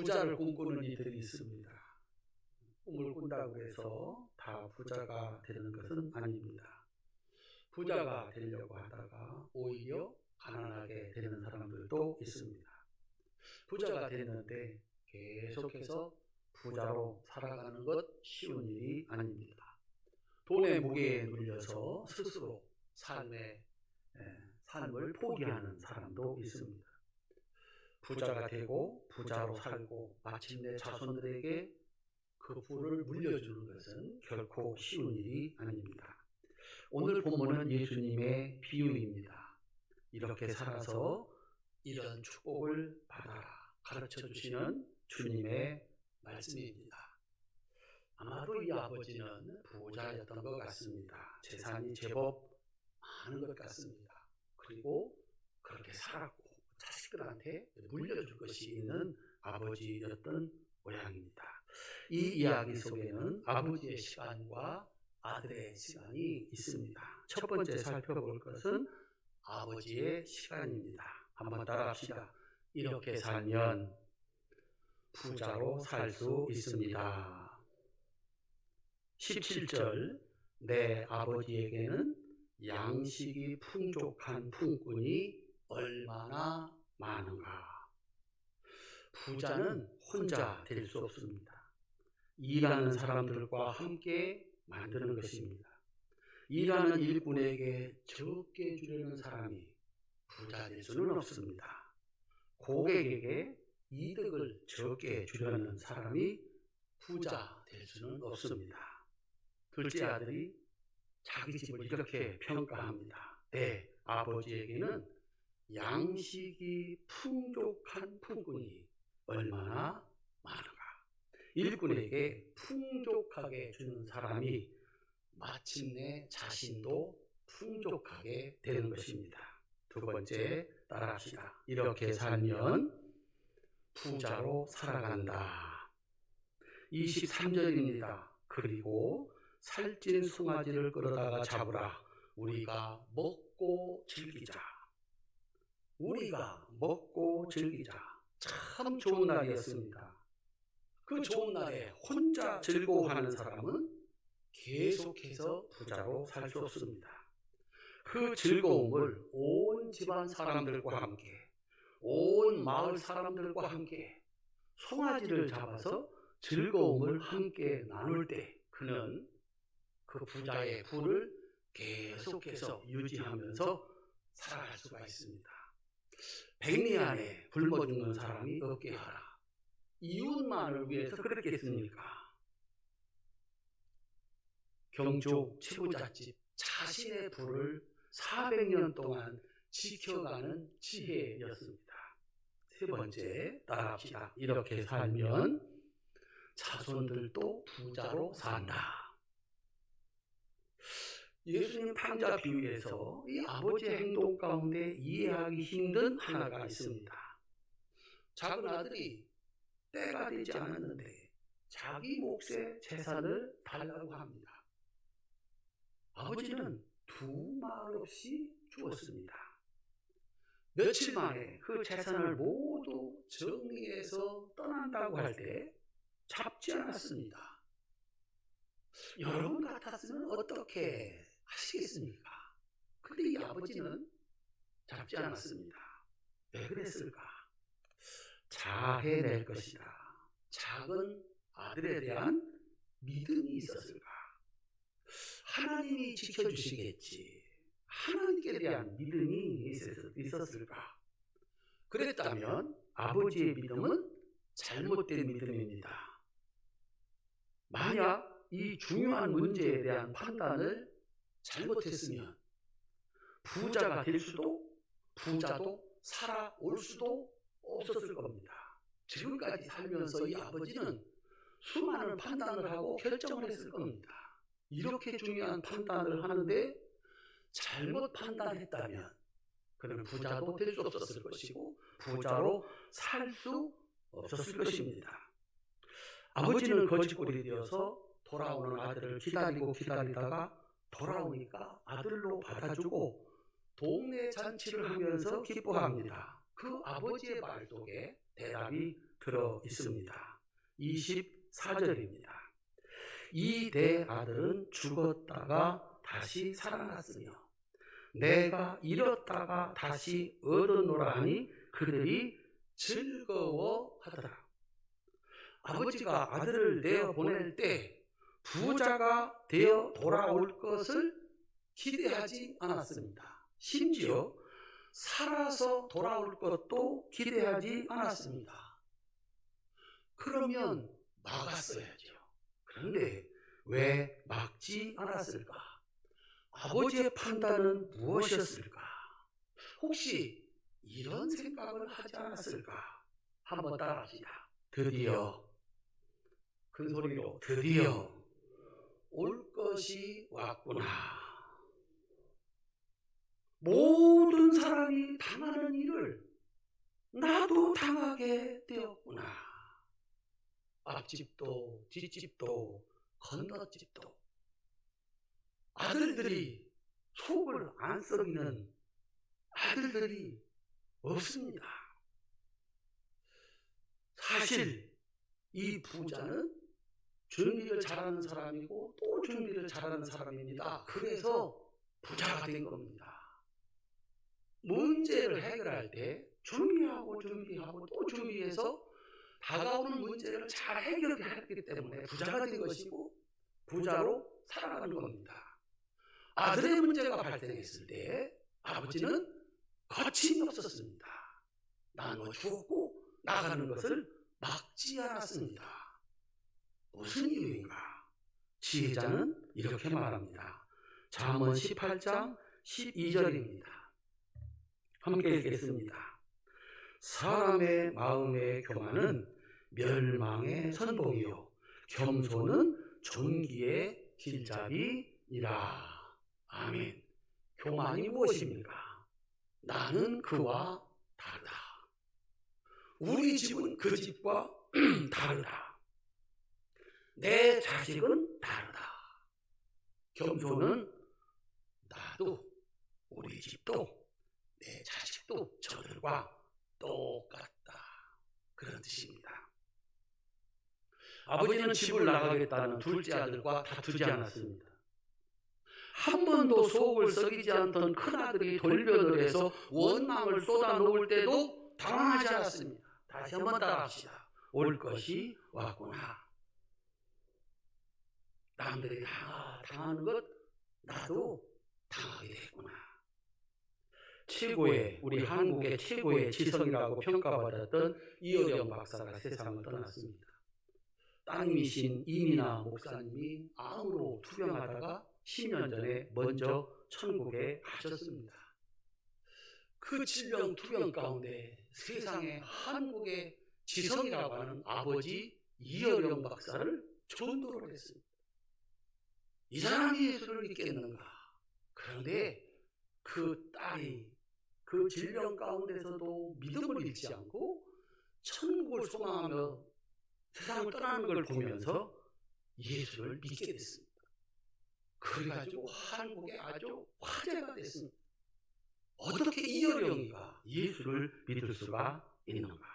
부자를 꿈꾸는 이들이 있습니다. 꿈을 꾼다고 해서 다 부자가 되는 것은 아닙니다. 부자가 되려고 하다가 오히려 가난하게 되는 사람들도 있습니다. 부자가 됐는데 계속해서 부자로 살아가는 것 쉬운 일이 아닙니다. 돈의 무게에 눌려서 스스로 삶을 포기하는 사람도 있습니다. 부자가 되고 부자로 살고 마침내 자손들에게 그 부를 물려주는 것은 결코 쉬운 일이 아닙니다. 오늘 본문은 예수님의 비유입니다. 이렇게 살아서 이런 축복을 받아라 가르쳐 주시는 주님의 말씀입니다. 아마도 이 아버지는 부자였던 것 같습니다. 재산이 제법 많은 것 같습니다. 그리고 그렇게 살았고 자식들한테 물려줄 것이 있는 아버지였던 모양입니다. 이 이야기 속에는 아버지의 시간과 아들의 시간이 있습니다. 첫 번째 살펴볼 것은 아버지의 시간입니다. 한번 따라합시다. 이렇게 살면 부자로 살 수 있습니다. 17절 내 아버지에게는 양식이 풍족한 품꾼이 얼마나 많은가. 부자는 혼자 될 수 없습니다. 일하는 사람들과 함께 만드는 것입니다. 일하는 일꾼에게 적게 주려는 사람이 부자 될 수는 없습니다. 고객에게 이득을 적게 주려는 사람이 부자 될 수는 없습니다. 둘째 아들이 자기 집을 이렇게 평가합니다. 내 아버지에게는 양식이 풍족한 품꾼이 얼마나 많은가. 일꾼에게 풍족하게 주는 사람이 마침내 자신도 풍족하게 되는 것입니다. 두 번째 따라합시다. 이렇게 살면 부자로 살아간다. 23절입니다. 그리고 살찐 송아지를 끌어다가 잡으라. 우리가 먹고 즐기자. 우리가 먹고 즐기자. 참 좋은 날이었습니다. 그 좋은 날에 혼자 즐거워하는 사람은 계속해서 부자로 살 수 없습니다. 그 즐거움을 온 집안 사람들과 함께, 온 마을 사람들과 함께 송아지를 잡아서 즐거움을 함께 나눌 때 그는 그 부자의 부를 계속해서 유지하면서 살아갈 수가 있습니다. 백리 안에 굶어 죽는 사람이 없게 하라. 이웃만을 위해서 그랬겠습니까? 경주 치부잣집 자신의 부를 400년 동안 지켜가는 지혜였습니다. 세 번째 따라합시다. 이렇게 살면 자손들도 부자로 산다. 예수님 탕자 비유에서 이 아버지의 행동 가운데 이해하기 힘든 하나가 있습니다. 작은 아들이 때가 되지 않았는데 자기 몫의 재산을 달라고 합니다. 아버지는 두 말 없이 주었습니다. 며칠 만에 그 재산을 모두 정리해서 떠난다고 할 때 잡지 않았습니다. 여러분 같았으면 어떻게 하시겠습니까? 근데 이 아버지는 잡지 않았습니다. 왜 그랬을까? 자해낼 것이다. 작은 아들에 대한 믿음이 있었을까? 하나님이 지켜주시겠지. 하나님께 대한 믿음이 있었을까? 그랬다면 아버지의 믿음은 잘못된 믿음입니다. 만약 이 중요한 문제에 대한 판단을 잘못했으면 부자가 될 수도 부자도 살아올 수도 없었을 겁니다. 지금까지 살면서 이 아버지는 수많은 판단을 하고 결정을 했을 겁니다. 이렇게 중요한 판단을 하는데 잘못 판단했다면 그는 부자도 될 수 없었을 것이고 부자로 살 수 없었을 것입니다. 아버지는 거지꼴이 되어서 돌아오는 아들을 기다리다가 돌아오니까 아들로 받아주고 동네 잔치를 하면서 기뻐합니다. 그 아버지의 말 속에 대답이 들어 있습니다. 24절입니다. 이 대 아들은 죽었다가 다시 살아났으며 내가 잃었다가 다시 얻었노라 하니 그들이 즐거워하더라. 아버지가 아들을 내어 보낼 때 부자가 되어 돌아올 것을 기대하지 않았습니다. 심지어 살아서 돌아올 것도 기대하지 않았습니다. 그러면 막았어야죠. 그런데 왜 막지 않았을까? 아버지의 판단은 무엇이었을까? 혹시 이런 생각을 하지 않았을까? 한번 따라합시다. 드디어, 큰 소리로 드디어 올 것이 왔구나. 모든 사람이 당하는 일을 나도 당하게 되었구나. 앞집도 뒷집도 건너집도 아들들이 속을 안 썩이는 아들들이 없습니다. 사실 이 부자는 준비를 잘하는 사람이고 또 준비를 잘하는 사람입니다. 그래서 부자가 된 겁니다. 문제를 해결할 때 준비하고 또 준비해서 다가오는 문제를 잘 해결했기 때문에 부자가 된 것이고 부자로 살아가는 겁니다. 아들의 문제가 발생했을 때 아버지는 거침이 없었습니다. 나눠 주었고 나가는 것을 막지 않았습니다. 무슨 이유인가? 지혜자는 이렇게 말합니다. 잠언 18장 12절입니다. 함께 읽겠습니다. 사람의 마음의 교만은 멸망의 선봉이요 겸손은 존귀의 길잡이니라. 아멘. 교만이 무엇입니까? 나는 그와 다르다. 우리 집은 그 집과 다르다. 내 자식은 다르다. 겸손은 나도, 우리 집도, 내 자식도 저들과 똑같다. 그런 뜻입니다. 아버지는 집을 나가겠다는 둘째 아들과 다투지 않았습니다. 한 번도 속을 썩이지 않던 큰아들이 돌변을 해서 원망을 쏟아놓을 때도 당황하지 않았습니다. 다시 한번 따라합시다. 올 것이 왔구나. 남들이 당하는 것 나도 당하게 됐구나. 우리 한국의 최고의 지성이라고 평가받았던 이어령 박사가 세상을 떠났습니다. 따님이신 이민아 목사님이 암으로 투병하다가 10년 전에 먼저 천국에 가셨습니다. 그 질병 투병 가운데 세상에 한국의 지성이라고 하는 아버지 이어령 박사를 전도를 했습니다. 이 사람이 예수를 믿겠는가? 그런데 그 딸이 그 질병 가운데서도 믿음을 잃지 않고 천국을 소망하며 세상을 떠나는 걸 보면서 예수를 믿게 됐습니다. 그래가지고 한국에 아주 화제가 됐습니다. 어떻게 이어령이가 예수를 믿을 수가 있는가?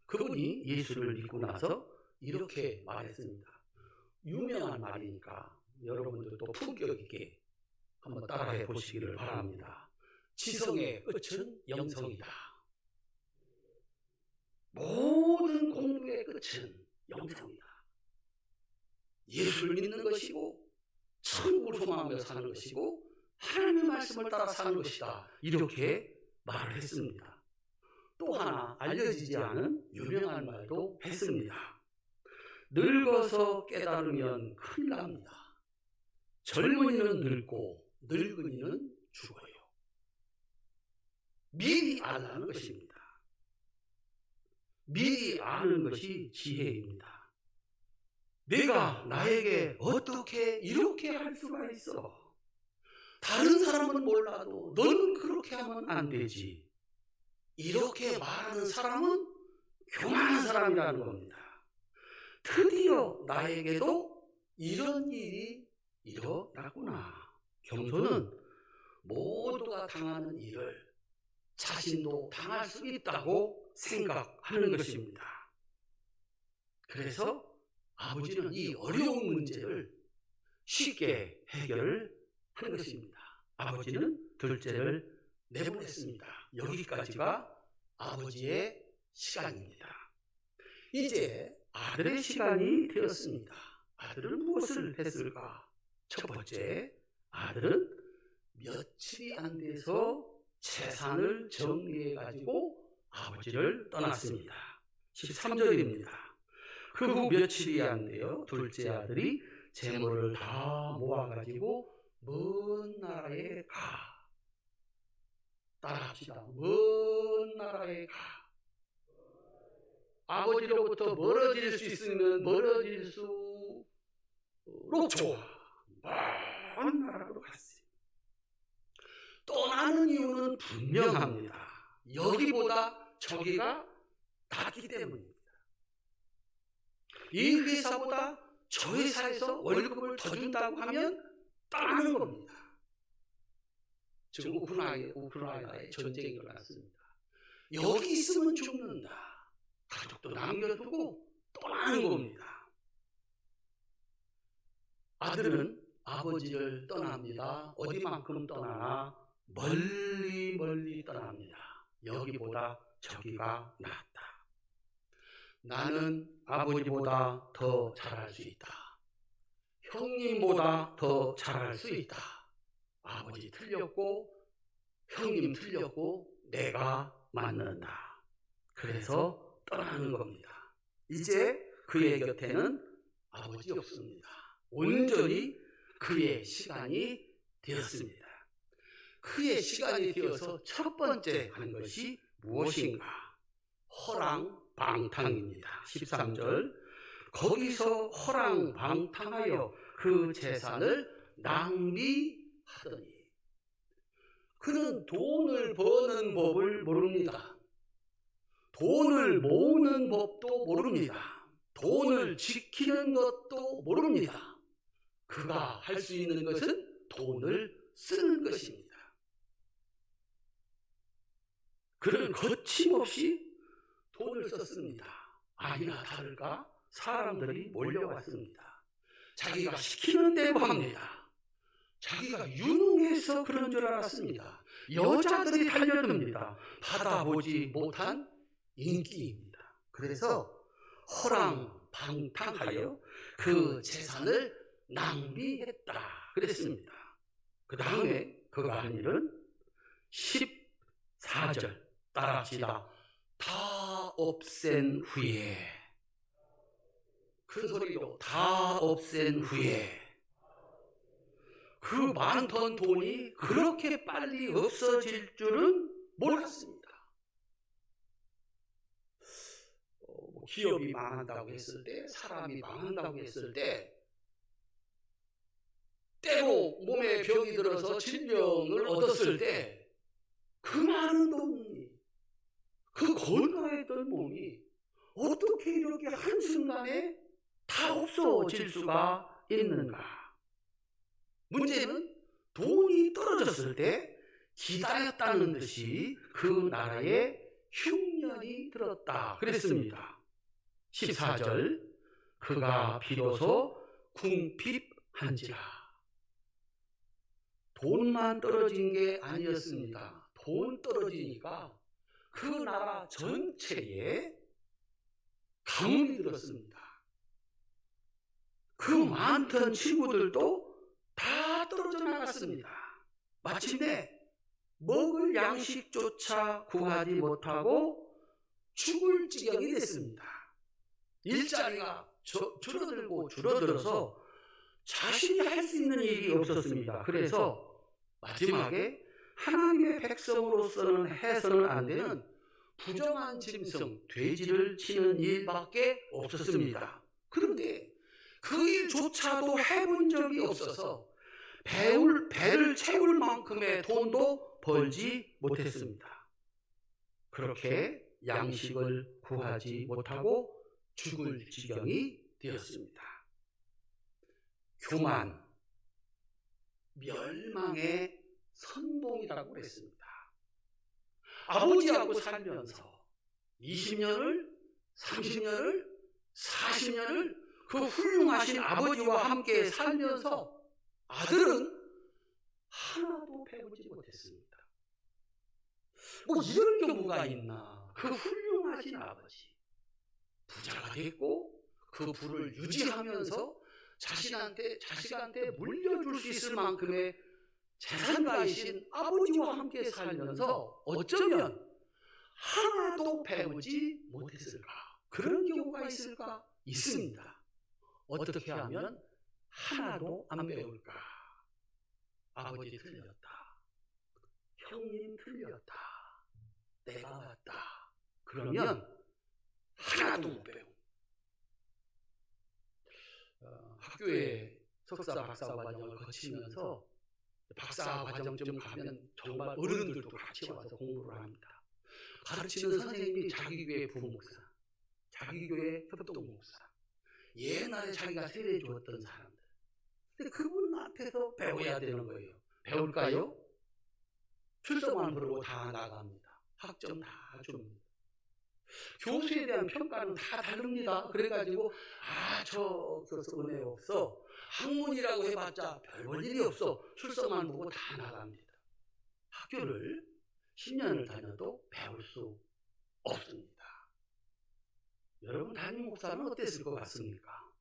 그분이 예수를 믿고 나서 이렇게 말했습니다. 유명한 말이니까 여러분들도 품격 있게 한번 따라해 보시기를 바랍니다. 지성의 끝은 영성이다. 모든 공부의 끝은 영성이다. 예수를 믿는 것이고 천국을 소망하며 사는 것이고 하나님의 말씀을 따라 사는 것이다. 이렇게 말을 했습니다. 또 하나 알려지지 않은 유명한 말도 했습니다. 늙어서 깨달으면 큰일 납니다. 젊은이는 늙고 늙은이는 죽어요. 미리 알라는 것입니다. 미리 아는 것이 지혜입니다. 내가 나에게 어떻게 이렇게 할 수가 있어? 다른 사람은 몰라도 너는 그렇게 하면 안 되지. 이렇게 말하는 사람은 교만한 사람이라는 겁니다. 드디어 나에게도 이런 일이 일어났구나. 겸손은 모두가 당하는 일을 자신도 당할 수 있다고 생각하는 것입니다. 그래서 아버지는 이 어려운 문제를 쉽게 해결하는 것입니다. 아버지는 둘째를 내보냈습니다. 여기까지가 아버지의 시간입니다. 이제 아들의 시간이 되었습니다. 아들은 무엇을 했을까? 첫 번째, 아들은 며칠이 안 돼서 재산을 정리해가지고 아버지를 떠났습니다. 13절입니다. 그 후 며칠이 안 돼요. 둘째 아들이 재물을 다 모아가지고 먼 나라에 가. 따라합시다. 먼 나라에 가. 아버지로부터 멀어질 수 있으면 멀어질수록 좋아. 먼 나라로 갔어요. 떠나는 이유는 분명합니다. 여기보다 저기가 낫기 때문입니다. 이 회사보다 저 회사에서 월급을 더 준다고 하면 떠나는 겁니다. 지금 우크라이나에 전쟁이 일어났습니다. 여기 있으면 죽는다. 가족도 남겨두고 떠나는 겁니다. 아들은 아버지를 떠납니다. 어디만큼 떠나나? 멀리 멀리 떠납니다. 여기보다 저기가 낫다. 나는 아버지보다 더 잘할 수 있다. 형님보다 더 잘할 수 있다. 아버지 틀렸고 형님 틀렸고 내가 맞는다. 그래서 떠나는 겁니다. 이제 그의 곁에는 아버지 없습니다. 온전히 그의 시간이 되었습니다. 그의 시간이 되어서 첫 번째 하는 것이 무엇인가? 허랑방탕입니다. 13절, 거기서 허랑방탕하여 그 재산을 낭비하더니. 그는 돈을 버는 법을 모릅니다. 돈을 모으는 법도 모릅니다. 돈을 지키는 것도 모릅니다. 그가 할 수 있는 것은 돈을 쓰는 것입니다. 그는 거침없이 돈을 썼습니다. 아니나 다를까 사람들이 몰려왔습니다. 자기가 시키는 대로 합니다. 자기가 유능해서 그런 줄 알았습니다. 여자들이 달려듭니다. 받아보지 못한 인기입니다. 그래서 허랑방탕하여 그 재산을 낭비했다 그랬습니다. 그 다음에 그가 한 일은 14절 따라합시다. 다 없앤 후에, 큰 소리로 다 없앤 후에, 그 많던 돈이 그렇게 빨리 없어질 줄은 몰랐습니다. 기업이 망한다고 했을 때, 사람이 망한다고 했을 때, 때로 몸에 병이 들어서 질병을 얻었을 때 그 많은 돈이, 그 건강했던 몸이 어떻게 이렇게 한순간에 다 없어질 수가 있는가? 문제는 돈이 떨어졌을 때 기다렸다는 듯이 그 나라에 흉년이 들었다 그랬습니다. 14절, 그가 비로소 궁핍한지라. 돈만 떨어진 게 아니었습니다. 돈 떨어지니까 그 나라 전체에 가뭄이 들었습니다. 그 많던 친구들도 다 떨어져 나갔습니다. 마침내 먹을 양식조차 구하지 못하고 죽을 지경이 됐습니다. 일자리가 줄어들어서 자신이 할 수 있는 일이 없었습니다. 그래서 마지막에 하나님의 백성으로서는 해서는 안 되는 부정한 짐승, 돼지를 치는 일밖에 없었습니다. 그런데 그 일조차도 해본 적이 없어서 배를 채울 만큼의 돈도 벌지 못했습니다. 그렇게 양식을 구하지 못하고 죽을 지경이 되었습니다. 교만, 멸망의 선봉이라고 했습니다. 아버지하고 살면서 20년을, 30년을, 40년을 그 훌륭하신 아버지와 함께 살면서 아들은 하나도 배우지 못했습니다. 뭐 이런 경우가 있나? 그 훌륭하신 아버지, 부자가 됐고 그 부를 유지하면서 자식한테 물려줄 수 있을 만큼의 재산가이신 아버지와 함께 살면서 어쩌면 하나도 배우지 못했을까? 그런 경우가 있을까? 있습니다. 어떻게 하면 하나도 안 배울까? 아버지 틀렸다. 형님 틀렸다. 내가 맞다. 그러면 하나도 못 배워. 학교에 석사, 박사 과정을 거치면서 박사 과정쯤 가면 정말 어른들도 같이 와서 공부를 합니다. 가르치는 선생님이 자기 교회 부목사, 자기 교회 협동목사, 옛날에 자기가 세례 주었던 사람들. 근데 그분 앞에서 배워야 되는 거예요. 배울까요? 출석만 부르고 다 나갑니다. 학점 다 줍니다. 교수에 대한 평가는 다 다릅니다. 그래가지고 저 교수 은혜 없어. 학문이라고 해봤자 별 볼 일이 없어. 출석만 보고 다 나갑니다. 학교를 10년을 다녀도 배울 수 없습니다. 여러분 담임 목사는 어땠을 것 같습니까?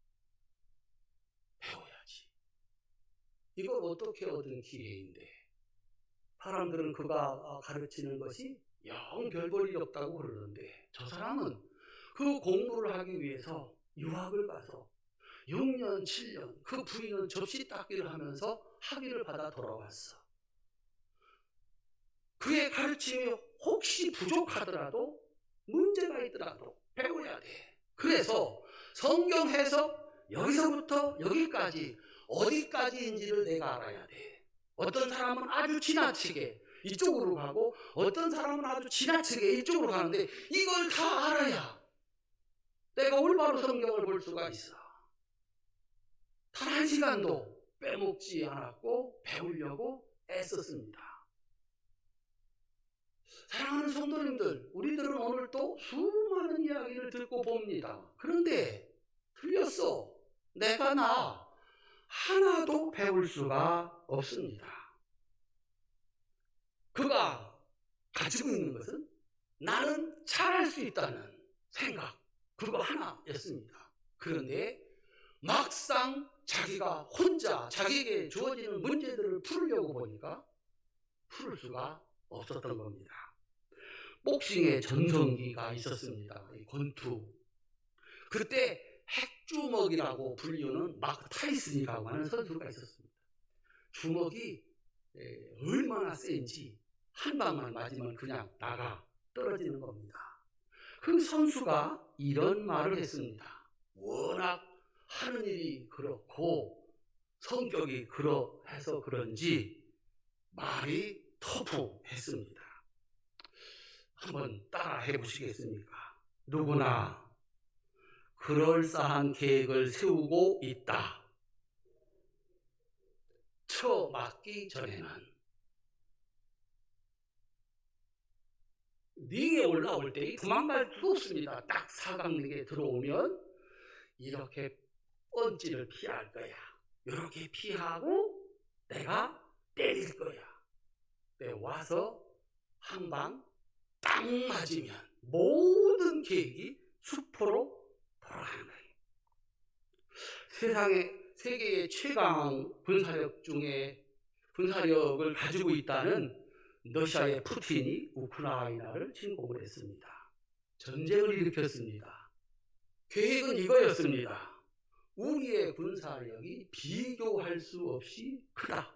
배워야지. 이걸 어떻게 얻은 기회인데 사람들은 그가 가르치는 것이 영 별 볼 일 없다고 그러는데 저 사람은 그 공부를 하기 위해서 유학을 가서 6년, 7년 그 부인은 접시 닦기를 하면서 학위를 받아 돌아왔어. 그의 가르침이 혹시 부족하더라도 문제가 있더라도 배워야 돼. 그래서 성경 해석 여기서부터 여기까지 어디까지인지를 내가 알아야 돼. 어떤 사람은 아주 지나치게 이쪽으로 가고 어떤 사람은 아주 지나치게 이쪽으로 가는데 이걸 다 알아야 내가 올바로 성경을 볼 수가 있어. 단 한 시간도 빼먹지 않았고 배우려고 애썼습니다. 사랑하는 성도님들, 우리들은 오늘 또 수많은 이야기를 듣고 봅니다. 그런데 틀렸어. 내가 하나도 배울 수가 없습니다. 그가 가지고 있는 것은 나는 잘할 수 있다는 생각, 그거 하나였습니다. 그런데 막상 자기가 혼자 자기에게 주어지는 문제들을 풀으려고 보니까 풀을 수가 없었던 겁니다. 복싱의 전성기가 있었습니다. 권투. 그때 핵주먹이라고 불리우는 마크 타이슨이라고 하는 선수가 있었습니다. 주먹이 얼마나 센지 한 방만 맞으면 그냥 나가 떨어지는 겁니다. 그 선수가 이런 말을 했습니다. 워낙 하는 일이 그렇고 성격이 그러해서 그런지 말이 터프했습니다. 한번 따라 해보시겠습니까? 누구나 그럴싸한 계획을 세우고 있다. 쳐맞기 전에는 링에 올라올 때 도망갈 수 없습니다. 딱 사각링에 들어오면 이렇게 펀치를 피할 거야. 이렇게 피하고 내가 때릴 거야. 와서 한 방 딱 맞으면 모든 계획이 수포로 돌아가는 거예요. 세계의 최강 군사력을 가지고 있다는 러시아의 푸틴이 우크라이나를 침공을 했습니다. 전쟁을 일으켰습니다. 계획은 이거였습니다. 우리의 군사력이 비교할 수 없이 크다.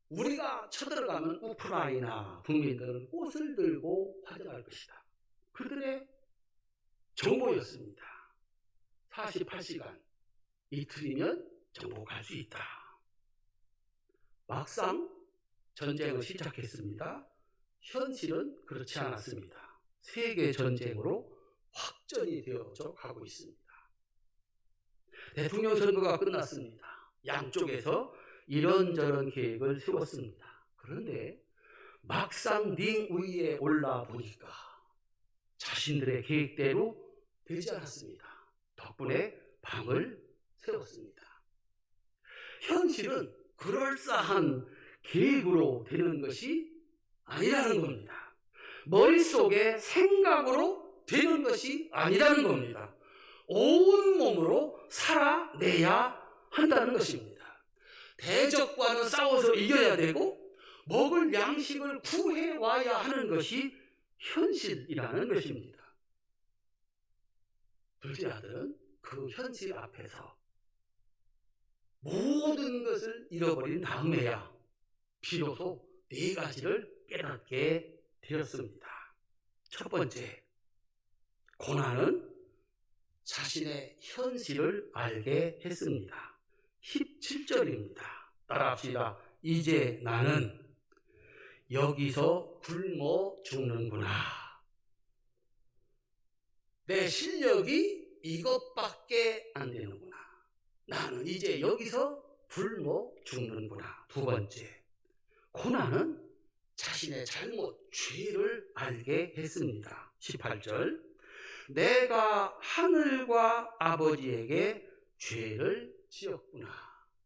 우리가 쳐들어가면 우크라이나 국민들은 꽃을 들고 환영할 것이다. 그들의 정보였습니다. 48시간 이틀이면 정복할 수 있다. 막상 전쟁을 시작했습니다. 현실은 그렇지 않았습니다. 세계 전쟁으로 확전이 되어져 가고 있습니다. 대통령 선거가 끝났습니다. 양쪽에서 이런저런 계획을 세웠습니다. 그런데 막상 링 위에 올라보니까 자신들의 계획대로 되지 않았습니다. 덕분에 방을 세웠습니다. 현실은 그럴싸한 계획으로 되는 것이 아니라는 겁니다. 머릿속에 생각으로 되는 것이 아니라는 겁니다. 온몸으로 살아내야 한다는 것입니다. 대적과는 싸워서 이겨야 되고 먹을 양식을 구해와야 하는 것이 현실이라는 것입니다. 둘째 아들은 그 현실 앞에서 모든 것을 잃어버린 다음에야 비로소 네 가지를 깨닫게 되었습니다. 첫 번째, 고난은 자신의 현실을 알게 했습니다. 17절입니다. 따라합시다. 이제 나는 여기서 굶어 죽는구나. 내 실력이 이것밖에 안 되는구나. 나는 이제 여기서 굶어 죽는구나. 두 번째, 고난은 자신의 잘못, 죄를 알게 했습니다. 18절, 내가 하늘과 아버지에게 죄를 지었구나.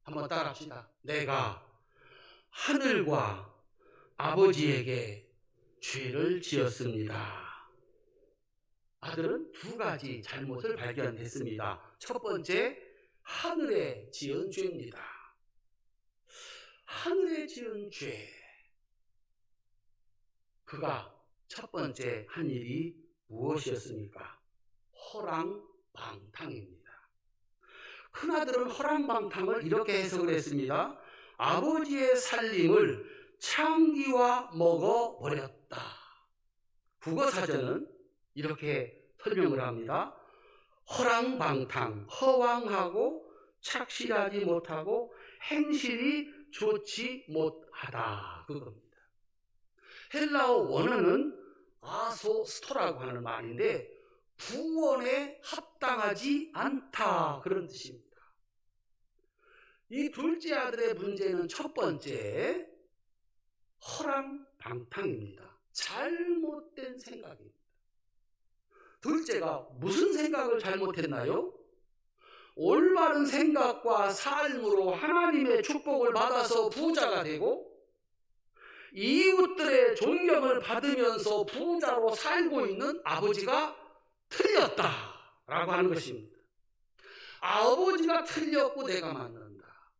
한번 따라합시다. 내가 하늘과 아버지에게 죄를 지었습니다. 아들은 두 가지 잘못을 발견했습니다. 첫 번째, 하늘에 지은 죄입니다. 하늘에 지은 죄. 그가 첫 번째 한 일이 무엇이었습니까? 허랑방탕입니다. 큰아들은 허랑방탕을 이렇게 해석을 했습니다. 아버지의 살림을 창기와 먹어버렸다. 국어사전은 이렇게 설명을 합니다. 허랑방탕, 허황하고 착실하지 못하고 행실이 좋지 못하다. 그겁니다. 헬라어 원어는 아소스토라고 하는 말인데 구원에 합당하지 않다, 그런 뜻입니다. 이 둘째 아들의 문제는 첫 번째, 허랑방탕입니다. 잘못된 생각입니다. 둘째가 무슨 생각을 잘못했나요? 올바른 생각과 삶으로 하나님의 축복을 받아서 부자가 되고 이웃들의 존경을 받으면서 부자로 살고 있는 아버지가 틀렸다라고 하는 것입니다. 아버지가 틀렸고 내가 맞는다.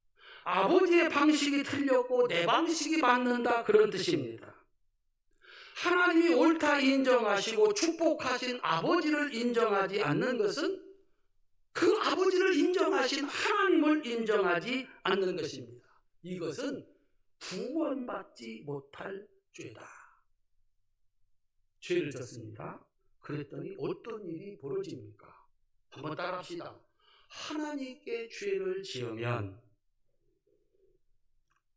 아버지의 방식이 틀렸고 내 방식이 맞는다, 그런 뜻입니다. 하나님이 옳다 인정하시고 축복하신 아버지를 인정하지 않는 것은 그 아버지를 인정하신 하나님을 인정하지 않는 것입니다. 이것은 구원받지 못할 죄다. 죄를 졌습니다. 그랬더니 어떤 일이 벌어집니까? 한번 따라합시다. 하나님께 죄를 지으면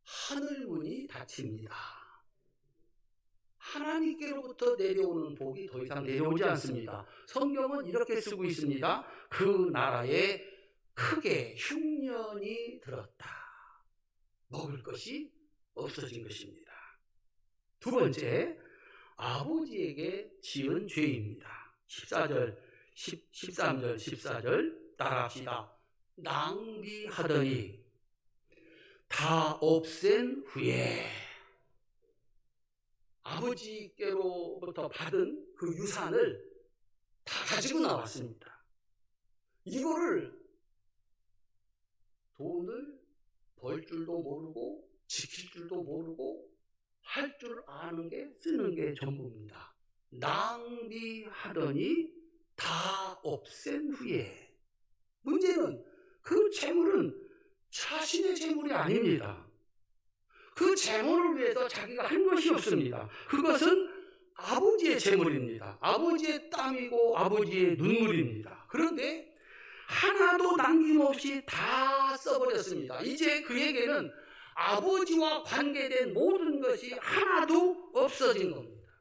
하늘문이 닫힙니다. 하나님께로부터 내려오는 복이 더 이상 내려오지 않습니다. 성경은 이렇게 쓰고 있습니다. 그 나라에 크게 흉년이 들었다. 먹을 것이 없어진 것입니다. 두 번째, 아버지에게 지은 죄입니다. 13절, 14절 따라합시다. 낭비하더니 다 없앤 후에, 아버지께로부터 받은 그 유산을 다 가지고 나왔습니다. 이거를 돈을 벌 줄도 모르고 지킬 줄도 모르고 할 줄 아는 게 쓰는 게 전부입니다. 낭비하더니 다 없앤 후에, 문제는 그 재물은 자신의 재물이 아닙니다. 그 재물을 위해서 자기가 한 것이 없습니다. 그것은 아버지의 재물입니다. 아버지의 땀이고 아버지의 눈물입니다. 그런데 하나도 남김없이 다 써버렸습니다. 이제 그에게는 아버지와 관계된 모든 것이 하나도 없어진 겁니다.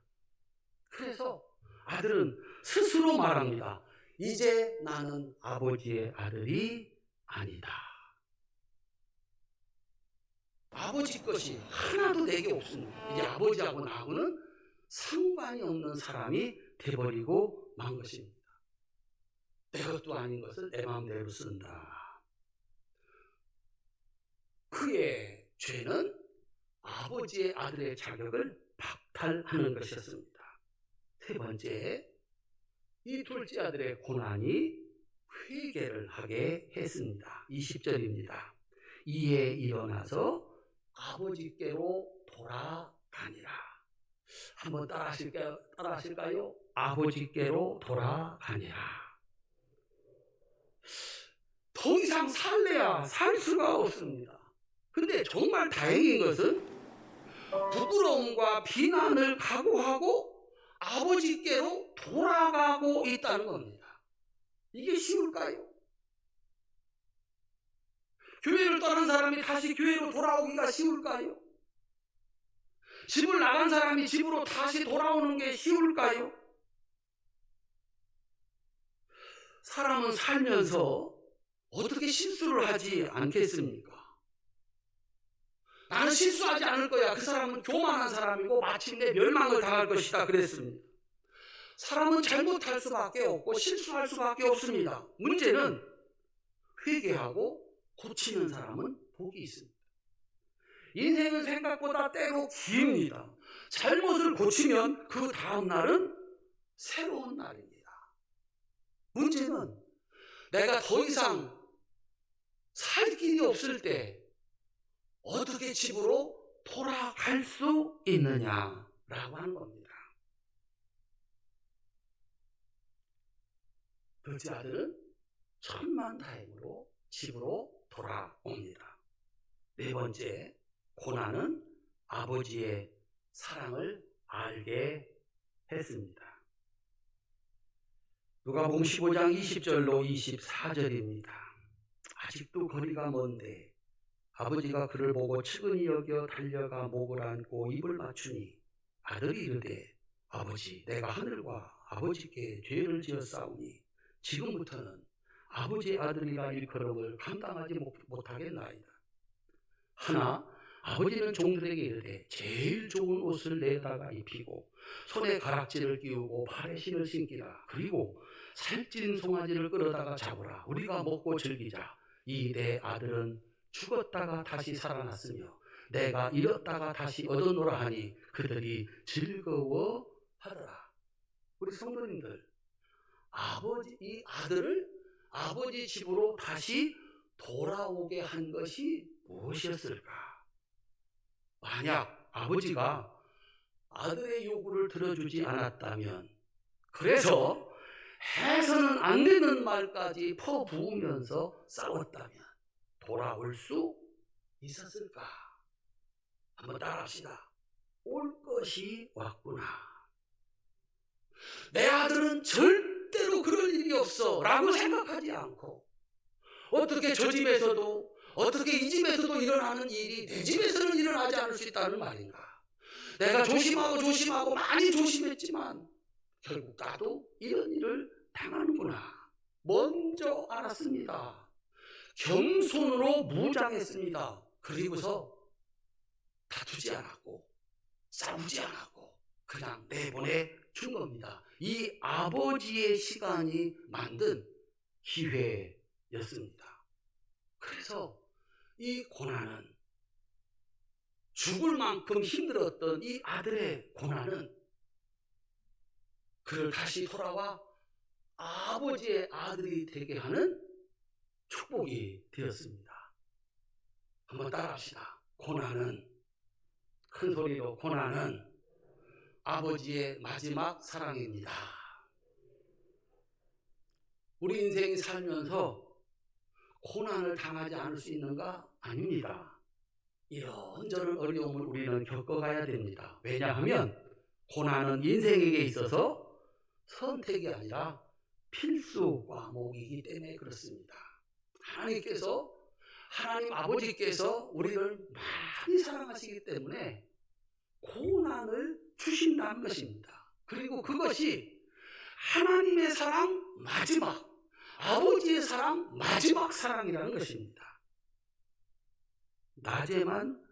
그래서 아들은 스스로 말합니다. 이제 나는 아버지의 아들이 아니다. 아버지 것이 하나도 내게 없습니다. 이제 아버지하고 나하고는 상관이 없는 사람이 돼버리고 만 것입니다. 내 것도 아닌 것을 내 마음대로 쓴다. 그의 죄는 아버지의 아들의 자격을 박탈하는 것이었습니다. 세 번째, 이 둘째 아들의 고난이 회개를 하게 했습니다. 20절입니다. 이에 일어나서 아버지께로 돌아가니라. 한번 따라하실까요? 아버지께로 돌아가니라. 더 이상 살래야 살 수가 없습니다. 근데 정말 다행인 것은 부끄러움과 비난을 각오하고 아버지께로 돌아가고 있다는 겁니다. 이게 쉬울까요? 교회를 떠난 사람이 다시 교회로 돌아오기가 쉬울까요? 집을 나간 사람이 집으로 다시 돌아오는 게 쉬울까요? 사람은 살면서 어떻게 실수를 하지 않겠습니까? 나는 실수하지 않을 거야. 그 사람은 교만한 사람이고 마침내 멸망을 당할 것이다 그랬습니다. 사람은 잘못할 수밖에 없고 실수할 수밖에 없습니다. 문제는 회개하고 고치는 사람은 복이 있습니다. 인생은 생각보다 때로 깁니다. 잘못을 고치면 그 다음 날은 새로운 날입니다. 문제는 내가 더 이상 살 길이 없을 때 어떻게 집으로 돌아갈 수 있느냐라고 하는 겁니다. 둘째 아들은 천만다행으로 집으로 돌아옵니다. 네 번째, 고난은 아버지의 사랑을 알게 했습니다. 누가복음 15장 20절로 24절입니다. 아직도 거리가 먼데 아버지가 그를 보고 측은히 여겨 달려가 목을 안고 입을 맞추니 아들이 이르되 아버지, 내가 하늘과 아버지께 죄를 지었사오니 지금부터는 아버지의 아들이라 일컬음을 감당하지 못하겠나이다. 하나 아버지는 종들에게 이르되 제일 좋은 옷을 내다가 입히고 손에 가락지를 끼우고 발에 신을 신기라. 그리고 살찐 송아지를 끌어다가 잡으라. 우리가 먹고 즐기자. 이 내 아들은 죽었다가 다시 살아났으며 내가 잃었다가 다시 얻어노라 하니 그들이 즐거워하더라. 우리 성도님들, 이 아들을 아버지 집으로 다시 돌아오게 한 것이 무엇이었을까? 만약 아버지가 아들의 요구를 들어주지 않았다면, 그래서 해서는 안 되는 말까지 퍼부으면서 싸웠다면 돌아올 수 있었을까? 한번 따라합시다. 올 것이 왔구나. 내 아들은 절대로 그럴 일이 없어 라고 생각하지 않고, 어떻게 저 집에서도 어떻게 이 집에서도 일어나는 일이 내 집에서는 일어나지 않을 수 있다는 말인가? 내가 조심하고 많이 조심했지만 결국 나도 이런 일을 당하는구나. 먼저 알았습니다. 겸손으로 무장했습니다. 그리고서 다투지 않았고 싸우지 않았고 그냥 내보내 준 겁니다. 이 아버지의 시간이 만든 기회였습니다. 그래서 이 고난은, 죽을 만큼 힘들었던 이 아들의 고난은 그를 다시 돌아와 아버지의 아들이 되게 하는 축복이 되었습니다. 한번 따라합시다. 고난은, 큰 소리로, 고난은 아버지의 마지막 사랑입니다. 우리 인생이 살면서 고난을 당하지 않을 수 있는가? 아닙니다. 이런저런 어려움을 우리는 겪어가야 됩니다. 왜냐하면 고난은 인생에게 있어서 선택이 아니라 필수 과목이기 때문에 그렇습니다. 하나님 아버지께서 우리를 많이 사랑하시기 때문에 고난을 주신다는 것입니다. 그리고 그것이 하나님의 사랑 마지막, 아버지의 사랑 마지막 사랑이라는 것입니다. 낮에만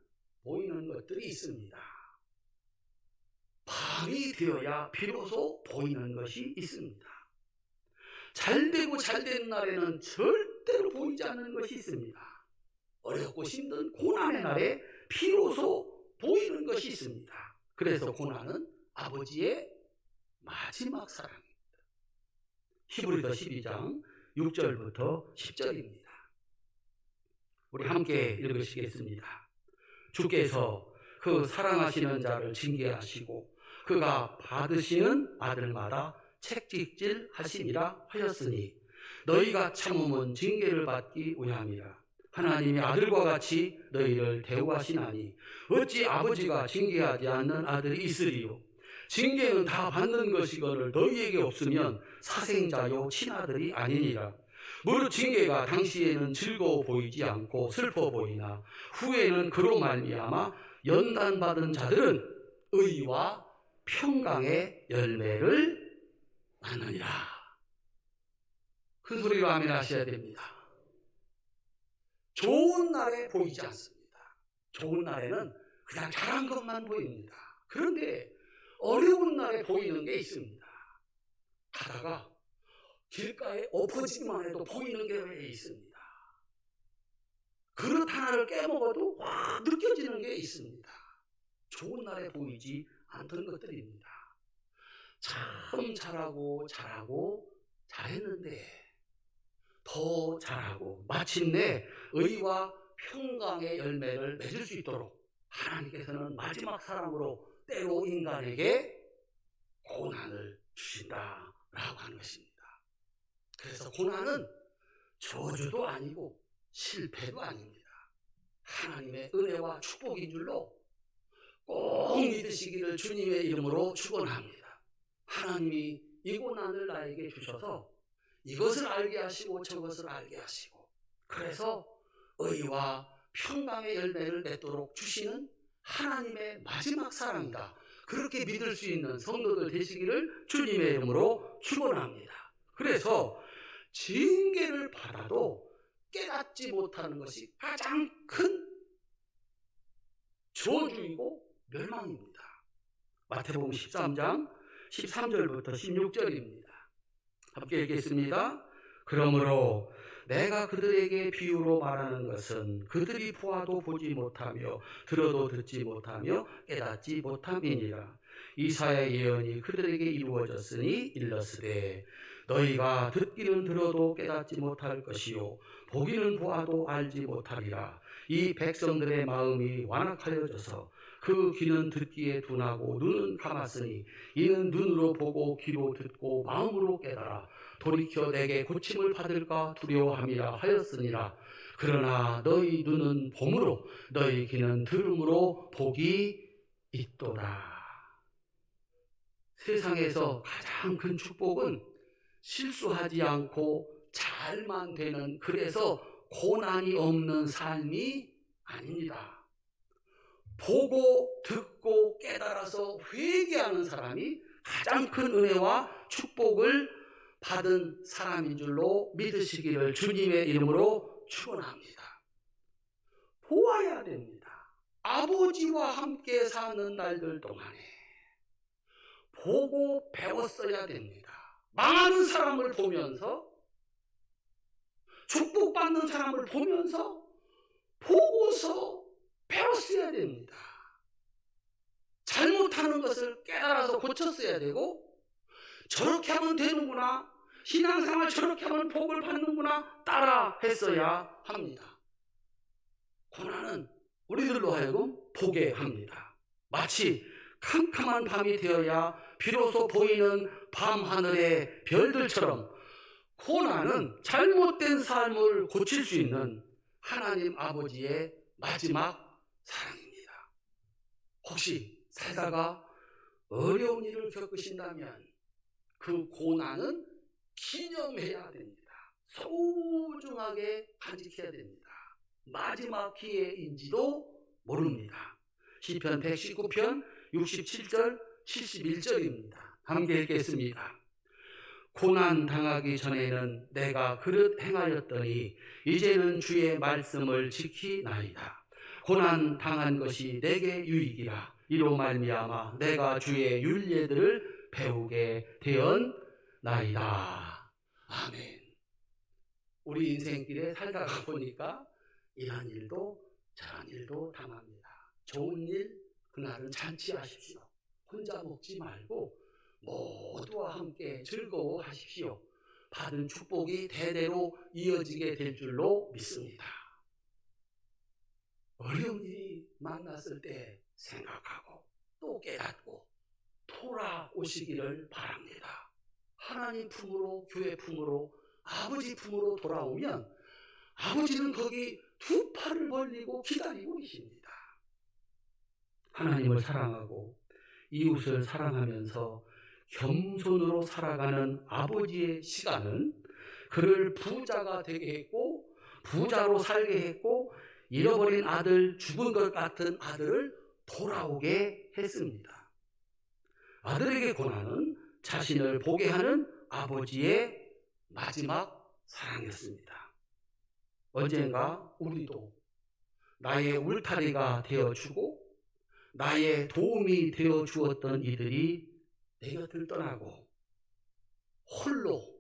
보이는 것들이 있습니다. 밤이 되어야 비로소 보이는 것이 있습니다. 잘되고 잘된 날에는 절대로 보이지 않는 것이 있습니다. 어렵고 힘든 고난의 날에 비로소 보이는 것이 있습니다. 그래서 고난은 아버지의 마지막 사랑입니다. 히브리서 12장 6절부터 10절입니다. 우리 함께 읽으시겠습니다. 주께서 그 사랑하시는 자를 징계하시고 그가 받으시는 아들마다 책찍질 하시니라 하였으니 너희가 참음은 징계를 받기 위함이라. 하나님의 아들과 같이 너희를 대우하시나니 어찌 아버지가 징계하지 않는 아들이 있으리요. 징계는 다 받는 것이거늘 너희에게 없으면 사생자요 친아들이 아니니라. 무릇 징계가 당시에는 즐거워 보이지 않고 슬퍼 보이나 후에는 그로 말미암아 연단받은 자들은 의와 평강의 열매를 낳느니라. 큰 소리로 아멘 하셔야 됩니다. 좋은 날에 보이지 않습니다. 좋은 날에는 그냥 잘한 것만 보입니다. 그런데 어려운 날에 보이는 게 있습니다. 가다가 길가에 엎어지기만 해도 보이는 게 있습니다. 그릇 하나를 깨먹어도 확 느껴지는 게 있습니다. 좋은 날에 보이지 않던 것들입니다. 참 잘하고 잘했는데 더 잘하고 마침내 의와 평강의 열매를 맺을 수 있도록 하나님께서는 마지막 사랑으로 때로 인간에게 고난을 주신다라고 하는 것입니다. 그래서 고난은 저주도 아니고 실패도 아닙니다. 하나님의 은혜와 축복인 줄로 꼭 믿으시기를 주님의 이름으로 축원합니다. 하나님이 이 고난을 나에게 주셔서 이것을 알게 하시고 저것을 알게 하시고 그래서 의와 평강의 열매를 맺도록 주시는 하나님의 마지막 사랑이다. 그렇게 믿을 수 있는 성도들 되시기를 주님의 이름으로 축원합니다. 그래서 징계를 받아도 깨닫지 못하는 것이 가장 큰 저주이고 멸망입니다. 마태복음 13장 13절부터 16절입니다. 함께 읽겠습니다. 그러므로 내가 그들에게 비유로 말하는 것은 그들이 보아도 보지 못하며 들어도 듣지 못하며 깨닫지 못함이니라. 이사야의 예언이 그들에게 이루어졌으니 일렀으되 너희가 듣기는 들어도 깨닫지 못할 것이요 보기는 보아도 알지 못하리라. 이 백성들의 마음이 완악하여져서 그 귀는 듣기에 둔하고 눈은 감았으니 이는 눈으로 보고 귀로 듣고 마음으로 깨달아 돌이켜 내게 고침을 받을까 두려워함이라 하였으니라. 그러나 너희 눈은 봄으로 너희 귀는 들음으로 복이 있도다. 세상에서 가장 큰 축복은 실수하지 않고 잘만 되는, 그래서 고난이 없는 삶이 아닙니다. 보고 듣고 깨달아서 회개하는 사람이 가장 큰 은혜와 축복을 받은 사람인 줄로 믿으시기를 주님의 이름으로 축원합니다. 보아야 됩니다. 아버지와 함께 사는 날들 동안에 보고 배웠어야 됩니다. 망하는 사람을 보면서, 축복받는 사람을 보면서 보고서 배웠어야 됩니다. 잘못하는 것을 깨달아서 고쳤어야 되고, 저렇게 하면 되는구나, 신앙생활 저렇게 하면 복을 받는구나 따라 했어야 합니다. 고난은 우리들로 하여금 보게 합니다. 마치 캄캄한 밤이 되어야 비로소 보이는 밤하늘의 별들처럼 고난은 잘못된 삶을 고칠 수 있는 하나님 아버지의 마지막 사랑입니다. 혹시 살다가 어려운 일을 겪으신다면 그 고난은 기념해야 됩니다. 소중하게 간직해야 됩니다. 마지막 기회인지도 모릅니다. 시편 119편 67절 71절입니다. 함께 읽겠습니다. 고난 당하기 전에는 내가 그릇 행하였더니 이제는 주의 말씀을 지키나이다. 고난 당한 것이 내게 유익이라. 이로 말미암아 내가 주의 율례들을 배우게 되었나이다. 아멘. 우리 인생길에 살다가 보니까 이런 일도 저런 일도 당합니다. 좋은 일 그날은 잔치하십시오. 혼자 먹지 말고 모두와 함께 즐거워하십시오. 받은 축복이 대대로 이어지게 될 줄로 믿습니다. 어려운 일이 만났을 때 생각하고 또 깨닫고 돌아오시기를 바랍니다. 하나님 품으로, 교회 품으로, 아버지 품으로 돌아오면 아버지는 거기 두 팔을 벌리고 기다리고 계십니다. 하나님을 사랑하고 이웃을 사랑하면서 겸손으로 살아가는 아버지의 시간은 그를 부자가 되게 했고 부자로 살게 했고 잃어버린 아들, 죽은 것 같은 아들을 돌아오게 했습니다. 아들에게 고난은 자신을 보게 하는 아버지의 마지막 사랑이었습니다. 언젠가 우리도 나의 울타리가 되어주고 나의 도움이 되어주었던 이들이 내 곁을 떠나고 홀로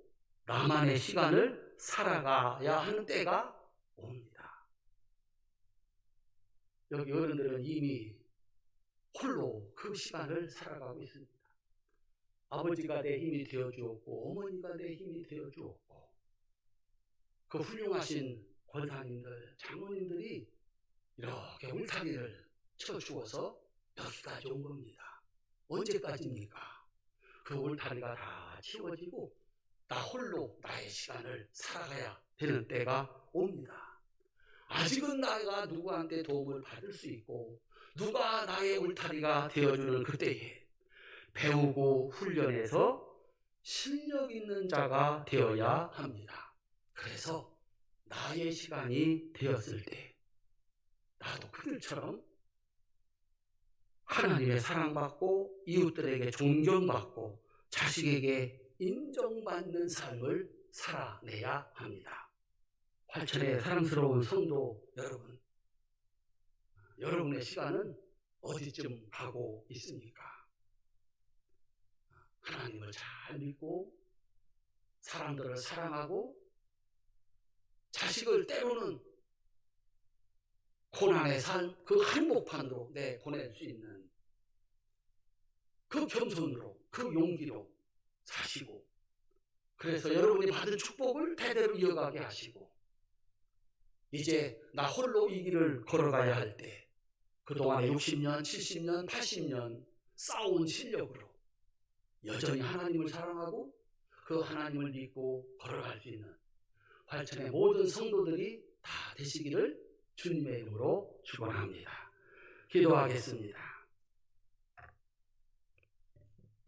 나만의 시간을 살아가야 하는 때가 옵니다. 여기 어른들은 이미 홀로 그 시간을 살아가고 있습니다. 아버지가 내 힘이 되어주었고 어머니가 내 힘이 되어주었고 그 훌륭하신 권사님들, 장로님들이 이렇게 울타리를 쳐주어서 여기까지 온 겁니다. 언제까지입니까? 그 울타리가 다 치워지고 나 홀로 나의 시간을 살아가야 되는 때가 옵니다. 아직은 나가 누구한테 도움을 받을 수 있고 누가 나의 울타리가 되어주는 그때에 배우고 훈련해서 실력 있는 자가 되어야 합니다. 그래서 나의 시간이 되었을 때 나도 그들처럼 하나님의 사랑받고 이웃들에게 존경받고 자식에게 인정받는 삶을 살아내야 합니다. 활천의 사랑스러운 성도 여러분, 여러분의 시간은 어디쯤 가고 있습니까? 하나님을 잘 믿고 사람들을 사랑하고 자식을 때로는 고난의 삶 그 한복판으로 보낼 수 있는 그 겸손으로 그 용기로 사시고 그래서 여러분이 받은 축복을 대대로 이어가게 하시고 이제 나 홀로 이 길을 걸어가야 할 때 그동안에 60년, 70년, 80년 쌓아온 실력으로 여전히 하나님을 사랑하고 그 하나님을 믿고 걸어갈 수 있는 활천의 모든 성도들이 다 되시기를 주님의 이름으로 축원합니다. 기도하겠습니다.